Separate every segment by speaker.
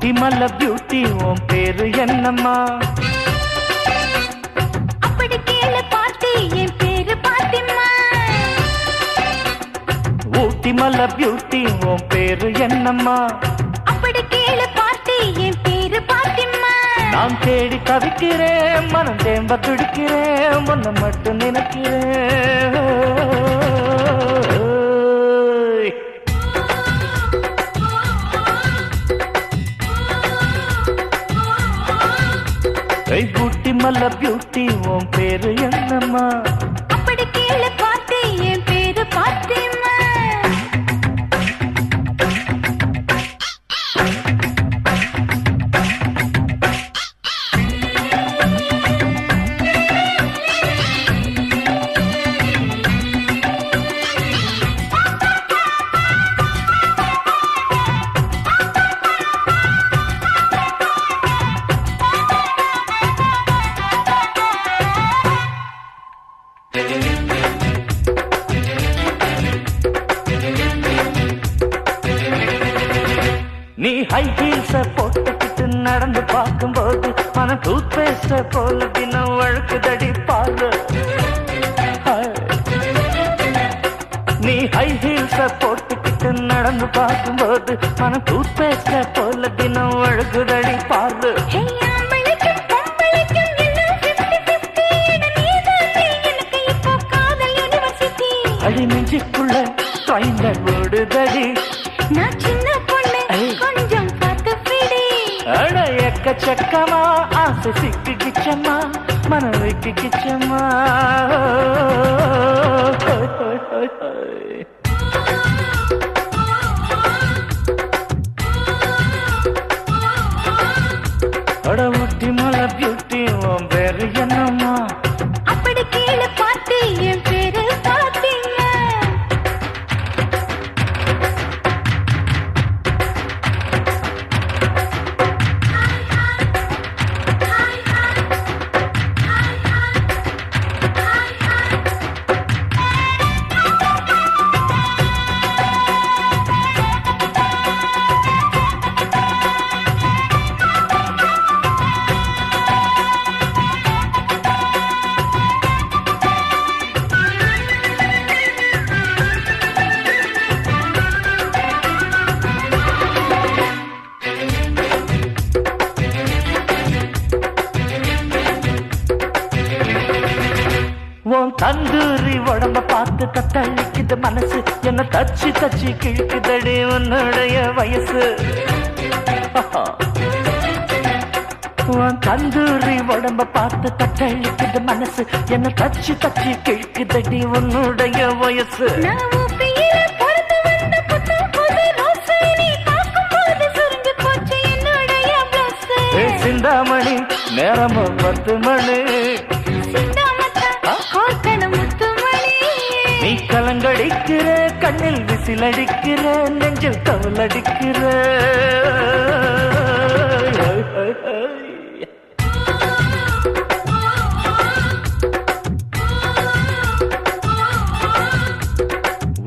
Speaker 1: ஊட்டி மல்ல beauty உன் பேரு என்னம்மா?
Speaker 2: அப்படி கேளு பாட்டி, என் பேரு பாத்திமா.
Speaker 1: ஊட்டி மல்ல பியூட்டி உன் பேரு என்னம்மா?
Speaker 2: அப்படி கேளு பாட்டி, என் பேரு பாத்திமா.
Speaker 1: நான் தேடி தவிக்கிறேன், மனம் தேம்ப துடிக்கிறேன், உன்னை மட்டும் நினைக்கிறேன். ஊட்டி மல்ல பியூட்டி உன் பேரு என்னம்மா?
Speaker 2: அப்படி கேளு பாட்டி, என் பேரு பாத்திமா.
Speaker 1: நீ ஹை ஹீல்ஸ போட்டுக்கிட்டு நடந்து பார்க்கும்போது மன டூத் பேஸ்ட போல தினம் வழுக்குதடி பாரு. நீ ஹை ஹீல்ஸ போட்டுக்கிட்டு நடந்து பார்க்கும்போது மன டூத் பேஸ்ட போல தினம் வழுக்குதடி பாரு. அடி நெஞ்சுக்குள்ள ட்ரைனர் ஓடுதடி.
Speaker 2: நான் சின்ன பொண்ணு, கொஞ்சம் பார்த்து பிடி.
Speaker 1: அட எக்கச்சக்கமா ஆசை சிக்கிச்சம்மா, மனம் வைக்கிச்சம்மா. அட ஊட்டி மலை பியூட்டி உன் பேரு என்னம்மா?
Speaker 2: அப்படி கேளு பாட்டி, என் பேரு பாத்திமா. உன் தந்தூரி உடம்ப பார்த்து தத்தளிக்குது மனசு, என்ன தச்சு தச்சு கிழக்குதடி உன்னுடைய வயசு. உன் தந்தூரி உடம்ப பார்த்து தத்தளிக்குது மனசு, என்ன தச்சு தச்சு கிழக்குதடி உன்னுடைய வயசு. சிந்தாமணி நேரமும் 10 மணி. நீ கலங்கடிக்கிற, கண்ணில் விசில் அடிக்கிற, நெஞ்சில் தவல் அடிக்கிற.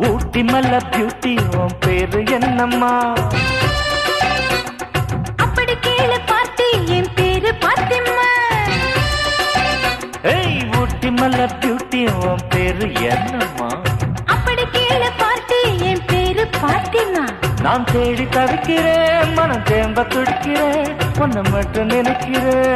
Speaker 2: ஊட்டி மல்ல பியூட்டி உன் பேரு என்னம்மா? அப்படி கேளு பாட்டி, என் பேரு பாத்திமா.
Speaker 1: ஊட்டி மல்ல பியூட்டி உன் பேரு என்னம்மா?
Speaker 2: அப்படி கேளு பாட்டி, என் பேரு பாத்திமா.
Speaker 1: நான் தேடி தவிக்கிறேன், மனம் தேம்ப துடிக்கிறேன், உன்னை மட்டும் நினைக்கிறேன்.